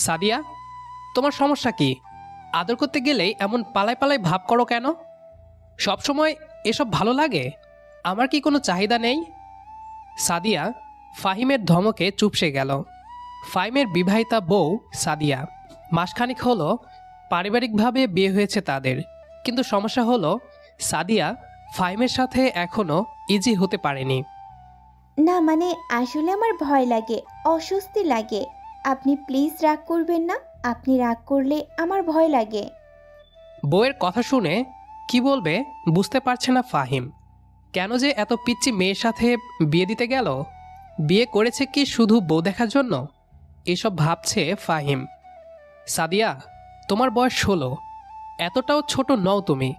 সাদিয়া, তোমার সমস্যা কি? আদর করতে গেলেই এমন পালায় পালায় ভাব করো কেন? সবসময় এসব ভালো লাগে? আমার কি কোনো চাহিদা নেই? সাদিয়া ফাহিমের ধমকে চুপসে গেল। ফাহিমের বিবাহিতা বউ সাদিয়া। মাসখানিক হলো পারিবারিকভাবে বিয়ে হয়েছে তাদের, কিন্তু সমস্যা হলো সাদিয়া ফাহিমের সাথে এখনও ইজি হতে পারেনি। না মানে আসলে আমার ভয় লাগে, অস্বস্তি লাগে। আপনি প্লিজ রাগ করবেন না। আপনি রাগ করলে আমার ভয় লাগে। বউয়ের কথা শুনে কি বলবে বুঝতে পারছে না ফাহিম। কেন যে এত পিচ্চি মেয়ের সাথে বিয়ে দিতে গেল? বিয়ে করেছে কি শুধু বউ দেখার জন্য? এসব ভাবছে ফাহিম। সাদিয়া, তোমার বয়স 16, এতটাও ছোট নও তুমি।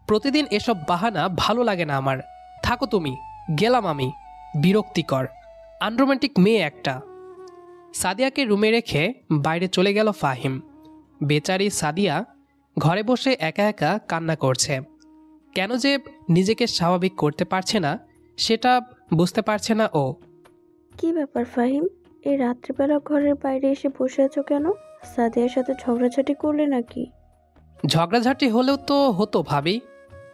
প্রতিদিন এসব বাহানা ভালো লাগে না আমার। থাকো তুমি, গেলাম আমি। বিরক্তিকর আনরোম্যান্টিক মেয়ে একটা। সাদিয়াকে রুমে রেখে বাইরে চলে গেল ফাহিম। বেচারি সাদিয়া ঘরে বসে একা একা কান্না করছে। কেন যে নিজেকে স্বাভাবিক করতে পারছে না সেটা বুঝতে পারছে না ও। কি ব্যাপার ফাহিম, এই রাত্রিবেলা ঘরের বাইরে এসে বসে আছো কেন? সাদিয়ার সাথে ঝগড়াঝাটি করলে নাকি? ঝগড়াঝাটি হলেও তো হতো ভাবি,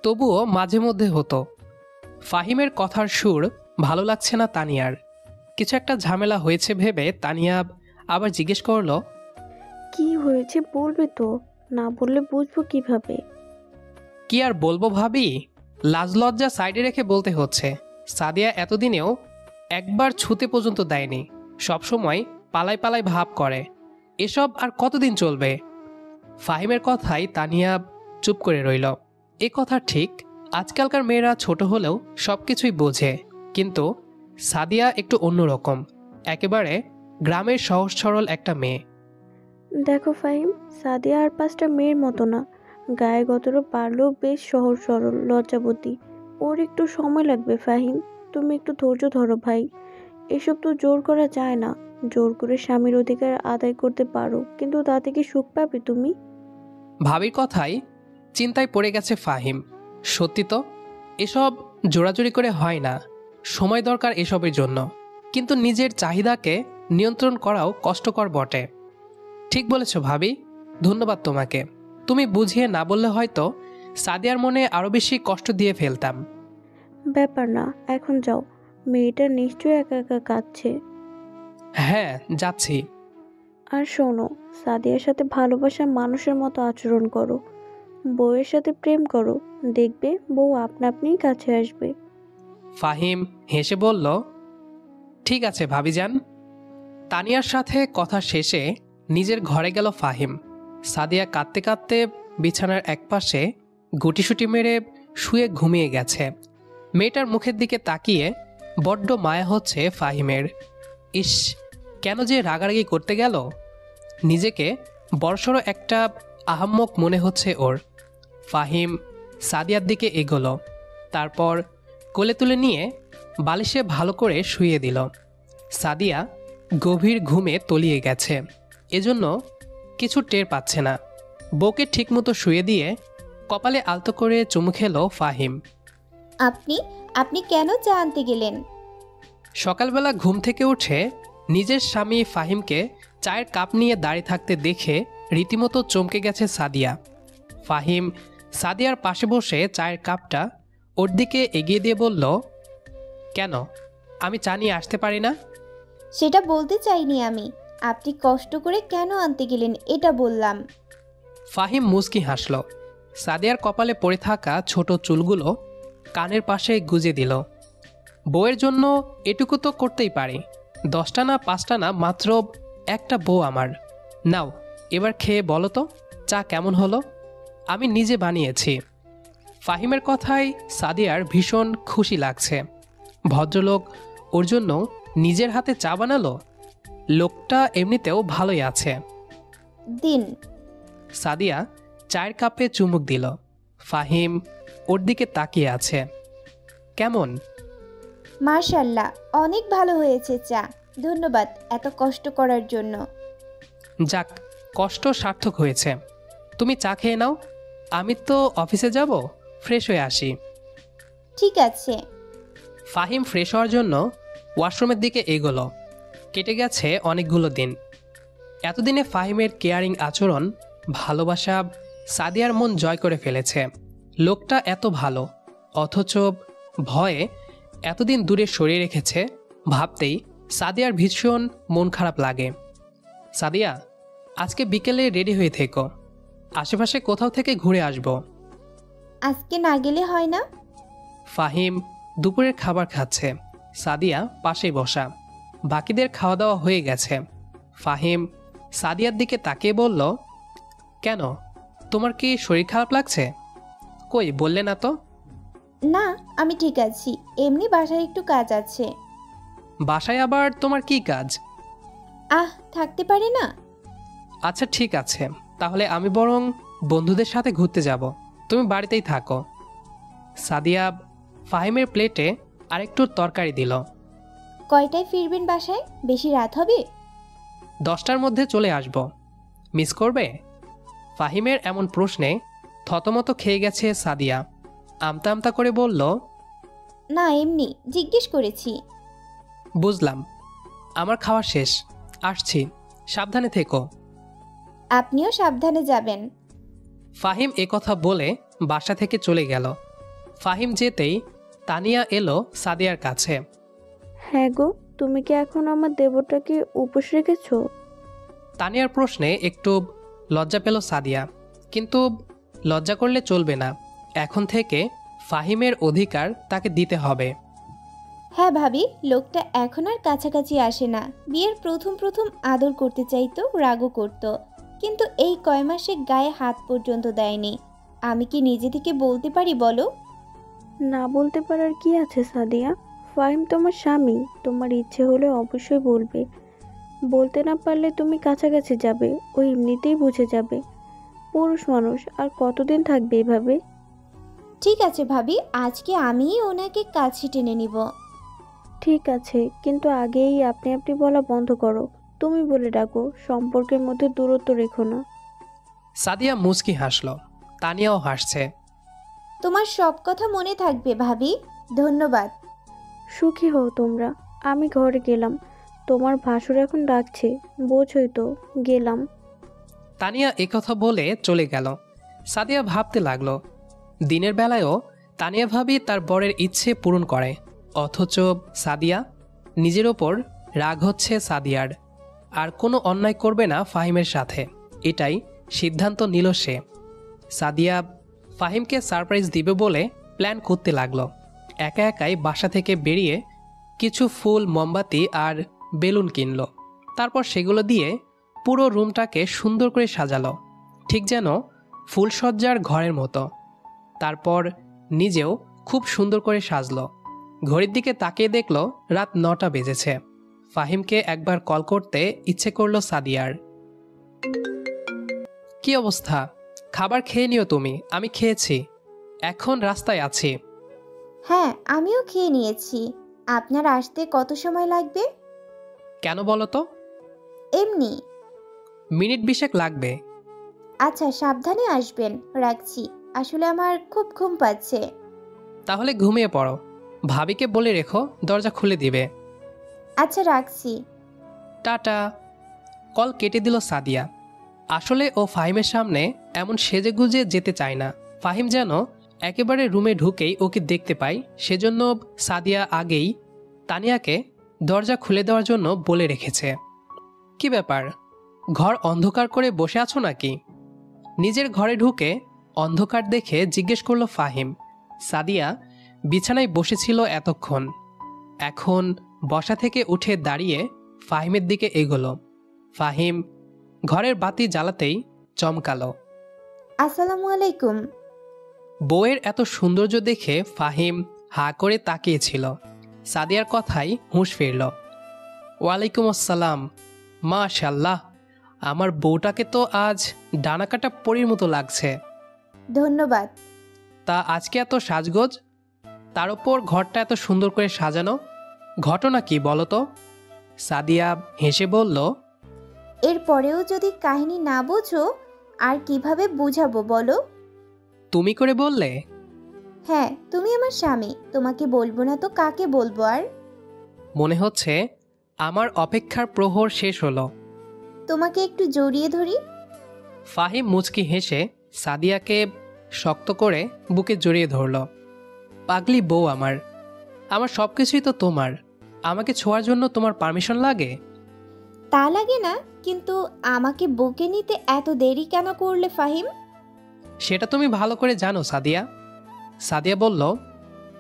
তবুও মাঝে মধ্যে হতো। ফাহিমের কথার সুর ভালো লাগছে না তানিয়ার। কিছু একটা ঝামেলা হয়েছে ভেবে তানিয়া আবার জিজ্ঞেস করলো, কি হয়েছে বলবে তো, না বললে বুঝবো কিভাবে? কি আর বলবো ভাবি, লাজ লজ্জা সাইডে রেখে বলতে হচ্ছে। সাদিয়া এতদিনেও একবার ছুতে পর্যন্ত দেয়নি, সবসময় পালায় পালায় ভাব করে। এসব আর কতদিন চলবে? ফাহিমের কথাই তানিয়া চুপ করে রইল। এ কথা ঠিক, আজকালকার মেয়েরা ছোট হলেও সব কিছুই বোঝে, কিন্তু সাদিয়া একটু অন্যরকম। একেবারে গ্রামের সহজ সরল একটা মেয়ে। দেখো ফাহিম, সাদিয়া আর 5টা মেয়ের মতো না। গায়ে গতরে পারলেও বেশ সহজ সরল, লজ্জাবতী। ওর একটু সময় লাগবে ফাহিম, তুমি একটু ধৈর্য ধরো ভাই। এসব তো জোর করা যায় না। জোর করে স্বামীর অধিকার আদায় করতে পারো, কিন্তু তাতে কি সুখ পাবে তুমি? ভাবির কথাই চিন্তায় পড়ে গেছে ফাহিম। সত্যি তো, এসব জোরাজুরি করে হয় না, সময় দরকার এসবের জন্য। কিন্তু নিজের চাহিদাকে নিয়ন্ত্রণ করাও কষ্টকর বটে। ঠিক বলেছ ভাবি, ধন্যবাদ তোমাকে। তুমি বুঝিয়ে না বললে হয়তো সাদিয়ার মনে আরও বেশি কষ্ট দিয়ে ফেলতাম। ব্যাপার না, এখন যাও। মেয়েটা নিশ্চয়ই একা একা কাঁদছে। হ্যাঁ, যাচ্ছি। আর শোনো, সাদিয়ার সাথে ভালোবাসার মানুষের মতো আচরণ করো। বউয়ের সাথে প্রেম করো, দেখবে বউ আপনা আপনিই কাছে আসবে। ফাহিম হেসে বলল, ঠিক আছে ভাবিজান। তানিয়ার সাথে কথা শেষে নিজের ঘরে গেল ফাহিম। সাদিয়া কাঁদতে কাঁদতে বিছানার একপাশে গুটিসুটি মেরে শুয়ে ঘুমিয়ে গেছে। মেয়েটার মুখের দিকে তাকিয়ে বড্ড মায়া হচ্ছে ফাহিমের। ইস, কেন যে রাগারাগি করতে গেল! নিজেকে বড়সড় একটা আহাম্মক মনে হচ্ছে ওর। ফাহিম সাদিয়ার দিকে এগোলো, তারপর কোলে তুলে নিয়ে বালিশে ভালো করে শুইয়ে দিল। সাদিয়া গভীর ঘুমে তলিয়ে গেছে, এজন্য কিছু টের পাচ্ছে না। বউকে ঠিকমতো শুয়ে দিয়ে কপালে আলতো করে চুমু খেলো ফাহিম। আপনি আপনি কেন চা আনতে গেলেন? সকালবেলা ঘুম থেকে উঠে নিজের স্বামী ফাহিমকে চায়ের কাপ নিয়ে দাঁড়িয়ে থাকতে দেখে রীতিমতো চমকে গেছে সাদিয়া। ফাহিম সাদিয়ার পাশে বসে চায়ের কাপটা ওর দিকে এগিয়ে দিয়ে বলল, কেন, আমি চা নিয়ে আসতে পারি না? সেটা বলতে চাইনি আমি। আপনি কষ্ট করে কেন আনতে গেলেন এটা বললাম। ফাহিম মুচকি হাসল। সাদিয়ার কপালে পড়ে থাকা ছোট চুলগুলো কানের পাশে গুজে দিল। বউয়ের জন্য এটুকু তো করতেই পারি। 10টা না 5টা না, মাত্র একটা বউ আমার। নাও, এবার খেয়ে বলো তো চা কেমন হলো? আমি নিজে বানিয়েছি। ফাহিমের কথায় সাদিয়ার ভীষণ খুশি লাগছে। ভদ্রলোক ওর জন্য নিজের হাতে চা বানালো। লোকটা এমনিতেও ভালোই আছে। দিন। সাদিয়া চায়ের কাপে চুমুক দিল। ফাহিম ওর দিকে তাকিয়ে আছে। কেমন? মাশাল্লাহ, অনেক ভালো হয়েছে চা। ধন্যবাদ এত কষ্ট করার জন্য। যাক, কষ্ট সার্থক হয়েছে। তুমি চা খেয়ে নাও, আমি তো অফিসে যাব, ফ্রেশ হয়ে আসি। ঠিক আছে। ফাহিম ফ্রেশ হওয়ার জন্য ওয়াশরুমের দিকে এগোলো। কেটে গেছে অনেকগুলো দিন। এতদিনে ফাহিমের কেয়ারিং আচরণ, ভালোবাসা সাদিয়ার মন জয় করে ফেলেছে। লোকটা এত ভালো, অথচ ভয়ে এতদিন দূরে সরিয়ে রেখেছে। ভাবতেই সাদিয়ার ভীষণ মন খারাপ লাগে। সাদিয়া, আজকে বিকেলে রেডি হয়ে থেকো, আশেপাশে কোথাও থেকে ঘুরে আসব। আজকে না গেলে হয় না? ফাহিম দুপুরের খাবার খাচ্ছে, সাদিয়া পাশেই বসা। বাকিদের খাওয়া দাওয়া হয়ে গেছে। ফাহিম সাদিয়ার দিকে তাকিয়ে বলল, কেন, তোমার কি শরীর খারাপ লাগছে? কই বললে না তো? না, আমি ঠিক আছি, এমনি বাসায় একটু কাজ আছে। বাসায় আবার তোমার কি কাজ? থাকতে পারে না? আচ্ছা ঠিক আছে, তাহলে আমি বরং বন্ধুদের সাথে ঘুরতে যাব, তুমি বাড়িতেই থাকো। সাদিয়া ফাহিমের প্লেটে আরেকটু তরকারি দিল। কয়টায় ফিরবেন বাসায়? বেশি রাত হবে? 10টার মধ্যে চলে আসব। মিস করবে? ফাহিমের এমন প্রশ্নে থতমত খেয়ে গেছে সাদিয়া। আমতা আমতা করে বলল, না, এমনি জিজ্ঞেস করেছি। বুঝলাম, আমার খাওয়া শেষ, আসছি, সাবধানে থেকো। আপনিও সাবধানে যাবেন। ফাহিম একথা বলে বাসা থেকে চলে গেল। ফাহিম যেতেই তানিয়া এলো সাদিয়ার কাছে। হ্যাঁ গো, তুমি কি এখন আমার দেবরটাকে উপোস রেখেছো? তানিয়ার প্রশ্নে একটু লজ্জা পেল সাদিয়া, কিন্তু লজ্জা করলে চলবে না। এখন থেকে ফাহিমের অধিকার তাকে দিতে হবে। হ্যাঁ ভাবি, লোকটা এখন আর কাছাকাছি আসে না। বিয়ের প্রথম প্রথম আদর করতে চাইতো, রাগও করতো, কিন্তু এই কয় মাসে গায়ে হাত পর্যন্ত দেয়নি। আমি কি নিজে থেকে বলতে পারি বলো? না বলতে পারার কি আছে সাদিয়া? ফাহিম তোমার স্বামী, তোমার ইচ্ছে হলে অবশ্যই বলবে। বলতে না পারলে তুমি কাছাকাছি যাবে, ও এমনিতেই বুঝে যাবে। পুরুষ মানুষ আর কতদিন থাকবে এভাবে? ঠিক আছে ভাবি, আজকে আমিই ওনাকে কাছে টেনে নিব। ঠিক আছে, কিন্তু আগেই আপনি আপনি বলা বন্ধ করো। তুমি বলে ডাকো, সম্পর্কের মধ্যে দূরত্ব রেখো না। সাদিয়া মুচকি হাসল, তানিয়াও হাসছে। তোমার সব কথা মনে থাকবে ভাবি, ধন্যবাদ। সুখী হও তোমরা। আমি ঘরে গেলাম, তোমার ভাসুর এখন ডাকছে, বোঝই তো, গেলাম। তানিয়া একথা বলে চলে গেল। সাদিয়া ভাবতে লাগলো, দিনের বেলায়ও তানিয়া ভাবি তার বরের ইচ্ছে পূরণ করে, অথচ সাদিয়া, নিজের ওপর রাগ হচ্ছে সাদিয়ার। আর কোনো অন্যায় করবে না ফাহিমের সাথে, এটাই সিদ্ধান্ত নিল সে। সাদিয়া ফাহিমকে সারপ্রাইজ দিবে বলে প্ল্যান করতে লাগলো। একা একাই বাসা থেকে বেরিয়ে কিছু ফুল, মোমবাতি আর বেলুন কিনল। তারপর সেগুলো দিয়ে পুরো রুমটাকে সুন্দর করে সাজালো, ঠিক যেন ফুলসজ্জার ঘরের মতো। তারপর নিজেও খুব সুন্দর করে সাজলো। ঘড়ির দিকে তাকিয়ে দেখলো রাত 9টা বেজেছে। ফাহিমকে একবার কল করতে ইচ্ছে করলো সাদিয়ার। কি অবস্থা? খাবার খেয়ে নিও তুমি, আমি খেয়েছি, এখন রাস্তায় আছি। হ্যাঁ, আমিও খেয়ে নিয়েছি। আপনার আসতে কত সময় লাগবে? কেন বলো তো? এমনি। মিনিট 20 লাগবে। আচ্ছা, সাবধানে আসবেন, রাখছি। আসলে আমার খুব ঘুম পাচ্ছে। তাহলে ঘুমিয়ে পড়ো, ভাবিকে বলে রেখো দরজা খুলে দিবে। আচ্ছা, রাখছি। টাটা। কল কেটে দিল সাদিয়া। আসলে ও ফাহিমের সামনে এমন সেজেগুজে যেতে চায় না। ফাহিম যেন একেবারে রুমে ঢুকেই ওকে দেখতে পায়, সেজন্য সাদিয়া আগেই তানিয়াকে দরজা খুলে দেওয়ার জন্য বলে রেখেছে। কি ব্যাপার, ঘর অন্ধকার করে বসে আছো নাকি? নিজের ঘরে ঢুকে অন্ধকার দেখে জিজ্ঞেস করলো ফাহিম। সাদিয়া বিছানায় বসেছিল এতক্ষণ, এখন বসা থেকে উঠে দাঁড়িয়ে ফাহিমের দিকে এগোলো। ফাহিম ঘরের বাতি জ্বালাতেই চমকালো। আসসালামু আলাইকুম। বউয়ের এত সৌন্দর্য দেখে ফাহিম হা করে তাকিয়েছিল। সাদিয়ার কথাই হুঁশ ফিরল। ওয়ালাইকুম আসসালাম। মাশাল্লাহ, আমার বউটাকে তো আজ ডানাকাটা পরীর মতো লাগছে। ধন্যবাদ। তা আজকে এত সাজগোজ, তার উপর ঘরটা এত সুন্দর করে সাজানো, ঘটনা কি বলো তো? সাদিয়া হেসে বলল, এরপরেও যদি কাহিনী না বোঝো, আর কিভাবে বুঝাবো বলো? তুমি করে বললে? হ্যাঁ, তুমি আমার স্বামী, তোমাকে বলবো না তো কাকে বলবো আর? মনে হচ্ছে আমার অপেক্ষার প্রহর শেষ হলো। তোমাকে একটু জড়িয়ে ধরি। ফাহিম মুচকি হেসে সাদিয়াকে শক্ত করে বুকে জড়িয়ে ধরল। পাগলি বউ আমার, আমার সব কিছুই তো তোমার, আমাকে ছোঁয়ার জন্য তোমার পারমিশন লাগে? তা লাগে না, কিন্তু আমাকে বুকে নিতে এত দেরি কেন করলে ফাহিম? সেটা তুমি ভালো করে জানো সাদিয়া। সাদিয়া বলল,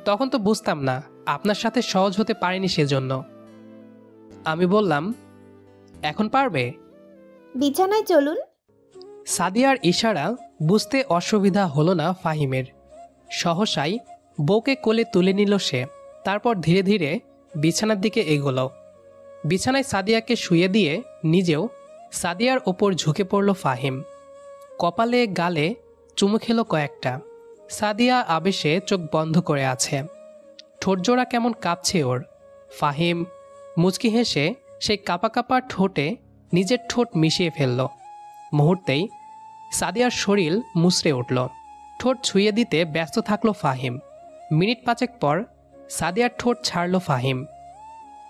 তখন তো বুঝতাম না, আপনার সাথে সহজ হতে পারিনি সেজন্য। আমি বললাম, এখন পারবে? বিছানায় চলুন। সাদিয়ার ইশারা বুঝতে অসুবিধা হলো না ফাহিমের। সহসাই বউকে কোলে তুলে নিল সে। তারপর ধীরে ধীরে বিছানার দিকে এগোলো। বিছানায় সাদিয়াকে শুয়ে দিয়ে নিজেও সাদিয়ার ওপর ঝুঁকে পড়ল ফাহিম। কপালে গালে চুমু খেলো কয়েকটা। সাদিয়া আবেশে চোখ বন্ধ করে আছে, ঠোঁটজোড়া কেমন কাঁপছে ওর। ফাহিম মুচকি হেসে সেই কাঁপা কাঁপা ঠোঁটে নিজের ঠোঁট মিশিয়ে ফেলল। মুহূর্তেই সাদিয়ার শরীর মুচড়ে উঠল। ঠোঁট ছুঁয়ে দিতে ব্যস্ত থাকলো ফাহিম। মিনিট পাঁচেক পর সাদিয়ার ঠোঁট ছাড়ল ফাহিম।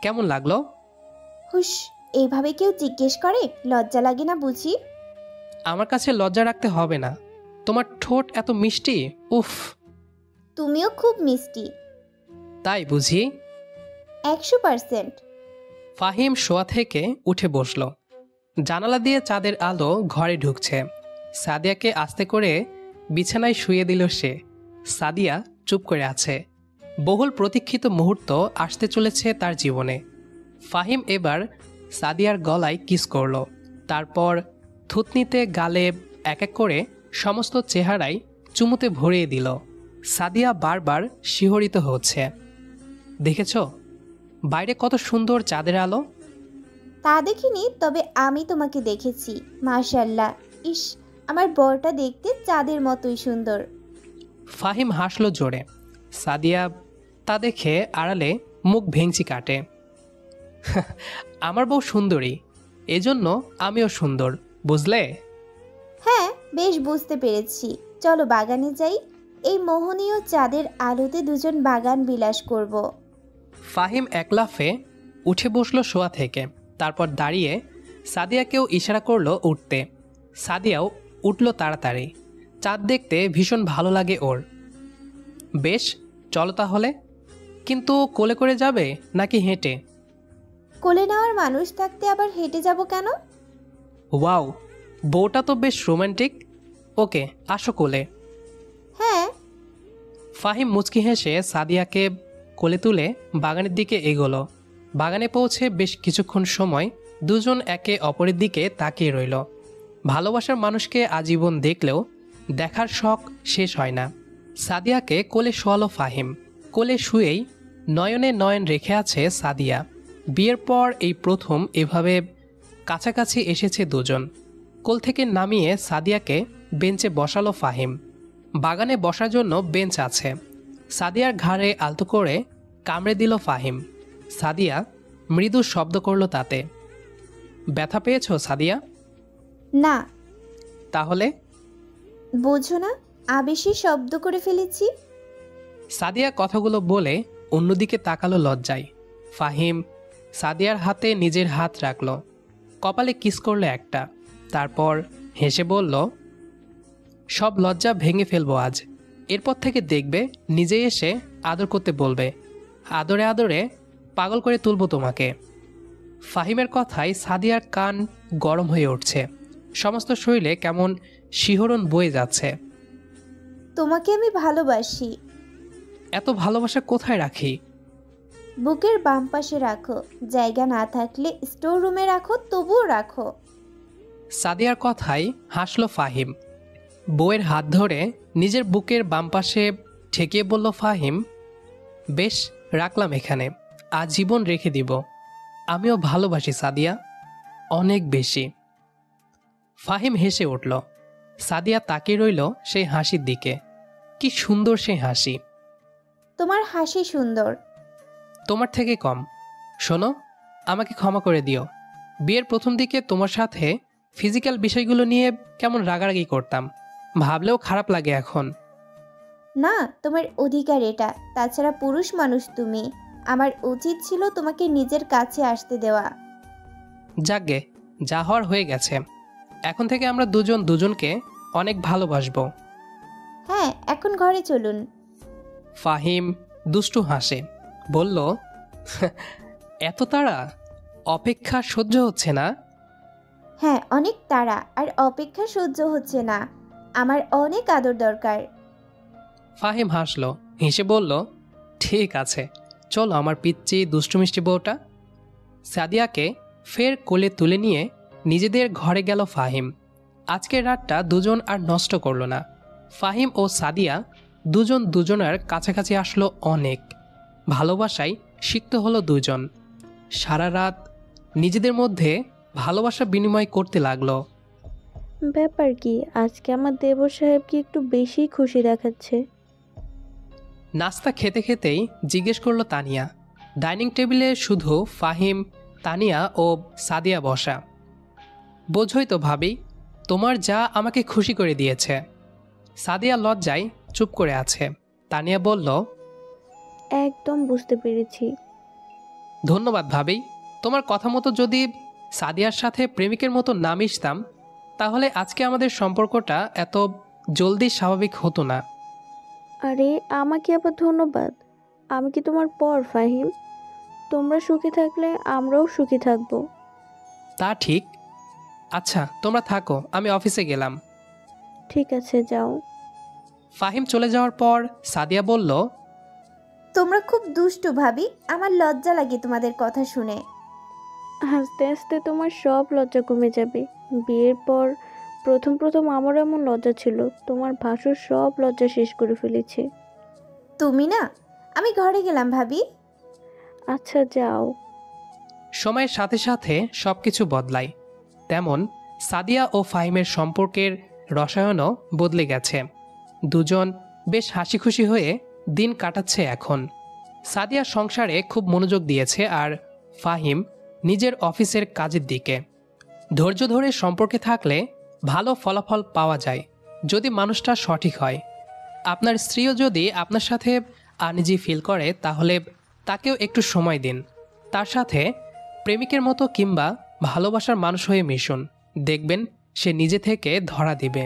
কেমন লাগলো? হুশ, এইভাবে কেউ জিজ্ঞেস করে? লজ্জা লাগে না বুঝি? আমার কাছে লজ্জা রাখতে হবে না, তোমার ঠোঁট এত মিষ্টি, উফ। তুমিও খুব মিষ্টি। তাই বুঝি? 100%। ফাহিম শোয়া থেকে উঠে বসল। জানালা দিয়ে চাঁদের আলো ঘরে ঢুকছে। সাদিয়াকে আস্তে করে বিছানায় শুয়ে দিল সে। সাদিয়া চুপ করে আছে। বহুল প্রতীক্ষিত মুহূর্ত আসতে চলেছে তার জীবনে। ফাহিম এবার সাদিয়ার গলায় কিস করল। তারপর থুতনিতে গালে এক এক করে সমস্ত চেহারায় চুমুতে ভরিয়ে দিল। সাদিয়া বারবার শিহরিত হচ্ছে। দেখেছ বাইরে কত সুন্দর চাঁদের আলো? তা দেখিনি, তবে আমি তোমাকে দেখেছি। মাশাআল্লাহ। ইস, আমার বরটা দেখতে চাঁদের মতোই সুন্দর। ফাহিম হাসল জোরে। সাদিয়া তা দেখে আড়ালে মুখ ভেঙচি কাটে। আমার বউ সুন্দরী, এজন্য আমিও সুন্দর, বুঝলে? হ্যাঁ, বেশ বুঝতে পেরেছি। চলো বাগানে যাই। এই মোহনীয় চাঁদের আলোতে দুজন বাগান বিলাস করব। ফাহিম এক লাফে উঠে বসল শোয়া থেকে। তারপর দাঁড়িয়ে সাদিয়াকেও ইশারা করলো উঠতে। সাদিয়াও উঠল তাড়াতাড়ি। চাঁদ দেখতে ভীষণ ভালো লাগে ওর। বেশ, চলো তাহলে। কিন্তু কোলে করে যাবে নাকি হেঁটে? কোলে নেওয়ার মানুষ থাকতে আবার হেঁটে যাব কেন? ওয়াও, বউটা তো বেশ রোমান্টিক। ওকে, আসো কোলে। হ্যাঁ। ফাহিম মুচকি হেসে সাদিয়াকে কোলে তুলে বাগানের দিকে এগোলো। বাগানে পৌঁছে বেশ কিছুক্ষণ সময় দুজন একে অপরের দিকে তাকিয়ে রইল। ভালোবাসার মানুষকে আজীবন দেখলেও দেখার শখ শেষ হয় না। সাদিয়াকে কোলে শোয়ালো ফাহিম। কোলে শুয়েই নয়নে নয়ন রেখে আছে সাদিয়া। বিয়ের পর এই প্রথম এভাবে কাছাকাছি এসেছে দুজন। কোল থেকে নামিয়ে সাদিয়াকে বেঞ্চে বসালো ফাহিম। বাগানে বসার জন্য বেঞ্চ আছে। সাদিয়ার ঘাড়ে আলতো করে কামড়ে দিল ফাহিম। সাদিয়া মৃদু শব্দ করল তাতে। ব্যথা পেয়েছো সাদিয়া? না। তাহলে? বোঝো না, আবেশে শব্দ করে ফেলেছি। সাদিয়া কথাগুলো বলে অন্যদিকে তাকালো লজ্জায়। ফাহিম সাদিয়ার হাতে নিজের হাত রাখল, কপালে কিস করলো একটা। তারপর হেসে বলল, সব লজ্জা ভেঙে ফেলবো আজ। এরপর থেকে দেখবে নিজেই এসে আদর করতে বলবে। আদরে আদরে পাগল করে তুলবো তোমাকে। ফাহিমের কথায় সাদিয়ার কান গরম হয়ে উঠছে। সমস্ত শরীরে কেমন শিহরণ বয়ে যাচ্ছে। তোমাকে আমি ভালোবাসি। এত ভালোবাসা কোথায় রাখি? বুকের বাম পাশে রাখো। জায়গা না থাকলে স্টোর রুমে রাখো, তবুও রাখো। সাদিয়ার কথায় হাসল ফাহিম। বউয়ের হাত ধরে নিজের বুকের বাম পাশে ঠেকিয়ে বলল ফাহিম, বেশ, রাখলাম এখানে, আজীবন রেখে দিব। আমিও ভালোবাসি সাদিয়া, অনেক বেশি। ফাহিম হেসে উঠল। সাদিয়া তাকিয়ে রইল সেই হাসির দিকে। কি সুন্দর সেই হাসি। তোমার হাসি সুন্দর। তোমার থেকে কম। শোনো, আমাকে ক্ষমা করে দিও। বিয়ের প্রথম দিকে তোমার সাথে ফিজিক্যাল বিষয়গুলো নিয়ে কেমন রাগারাগি করতাম, ভাবলেও খারাপ লাগে এখন। না, তোমার অধিকার এটা। তাছাড়া পুরুষ মানুষ তুমি। আমার উচিত ছিল তোমাকে নিজের কাছে আসতে দেওয়া। যাকগে, যা হওয়ার হয়ে গেছে। এখন থেকে আমরা দুজন দুজনকে অনেক ভালোবাসবো। হ্যাঁ, এখন ঘরে চলুন। ফাহিম দুষ্টু হাসে, বলল, এত তাড়া? অপেক্ষা সহ্য হচ্ছে না? হ্যাঁ, অনেক তাড়া, আর অপেক্ষা সহ্য হচ্ছে না। আমার অনেক আদর দরকার। ফাহিম হাসলো, হেসে বলল, ঠিক আছে, চলো আমার পিচ্চি দুষ্টু মিষ্টি বউটা। সাদিয়াকে ফের কোলে তুলে নিয়ে নিজেদের ঘরে গেল ফাহিম। আজকের রাতটা দুজন আর নষ্ট করলো না। ফাহিম ও সাদিয়া দুজন দুজনের কাছাকাছি আসলো অনেক। ভালোবাসায় সিক্ত হলো দুজন। সারা রাত নিজেদের মধ্যে ভালোবাসা বিনিময় করতে লাগলো। ব্যাপার কি, আজকে আমার দেবর সাহেব কি একটু বেশি খুশি দেখাচ্ছে? নাস্তা খেতে খেতেই জিজ্ঞেস করলো তানিয়া। ডাইনিং টেবিলে শুধু ফাহিম, তানিয়া ও সাদিয়া বসা। বোঝোই তো ভাবি, তোমার যা আমাকে খুশি করে দিয়েছে। সাদিয়া লজ্জায় চুপ করে আছে। তানিয়া বলল, একদম বুঝতে পেরেছি। ধন্যবাদ ভাবি। তোমার কথা মতো যদি সাদিয়ার সাথে প্রেমিকের মতো না মিশতাম, তাহলে আজকে আমাদের সম্পর্কটা এত জলদি স্বাভাবিক হতো না। আরে আমাকে আবার ধন্যবাদ? আমি কি তোমার পর ফাহিম? তোমরা সুখী থাকলে আমরাও সুখী থাকবো। তা ঠিক। আচ্ছা তোমরা থাকো, আমি অফিসে গেলাম। ঠিক আছে, যাও। ফাহিম চলে যাওয়ার পর সাদিয়া বলল, তোমরা খুব দুষ্টু ভাবি, আমার লজ্জা লাগে তোমাদের কথা শুনে। আস্তে আস্তে তোমার সব লজ্জা কমে যাবে। বিয়ের পর প্রথম প্রথম আমারও এমন লজ্জা ছিল, তোমার ভাসুর সব লজ্জা শেষ করে ফেলেছে। তুমি না, আমি ঘরে গেলাম ভাবি। আচ্ছা যাও। সময়ের সাথে সাথে সব কিছু বদলায়, তেমন সাদিয়া ও ফাহিমের সম্পর্কের রসায়নও বদলে গেছে। দুজন বেশ হাসি খুশি হয়ে দিন কাটাচ্ছে এখন। সাদিয়া সংসারে খুব মনোযোগ দিয়েছে, আর ফাহিম নিজের অফিসের কাজের দিকে। ধৈর্য ধরে সম্পর্কে থাকলে ভালো ফলাফল পাওয়া যায়, যদি মানুষটা সঠিক হয়। আপনার স্ত্রীও যদি আপনার সাথে আনইজি ফিল করে, তাহলে তাকেও একটু সময় দিন। তার সাথে প্রেমিকের মতো কিংবা ভালোবাসার মানুষ হয়ে মিশুন, দেখবেন সে নিজে থেকে ধরা দিবে।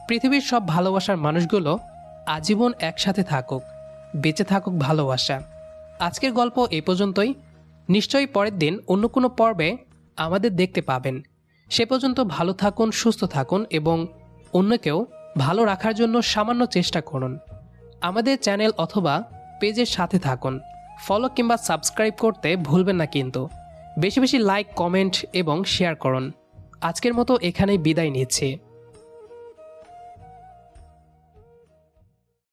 পৃথিবীর সব ভালোবাসার মানুষগুলো আজীবন একসাথে থাকুক, বেঁচে থাকুক ভালোবাসা। আজকের গল্প এই পর্যন্তই। নিশ্চয়ই পরের দিন অন্য কোনো পর্বে আমাদের দেখতে পাবেন। সে পর্যন্ত ভালো থাকুন, সুস্থ থাকুন এবং অন্যকেও ভালো রাখার জন্য সামান্য চেষ্টা করুন। আমাদের চ্যানেল অথবা পেজের সাথে থাকুন। ফলো কিংবা সাবস্ক্রাইব করতে ভুলবেন না কিন্তু। বেশি বেশি লাইক, কমেন্ট এবং শেয়ার করুন। আজকের মতো এখানেই বিদায় নিচ্ছি।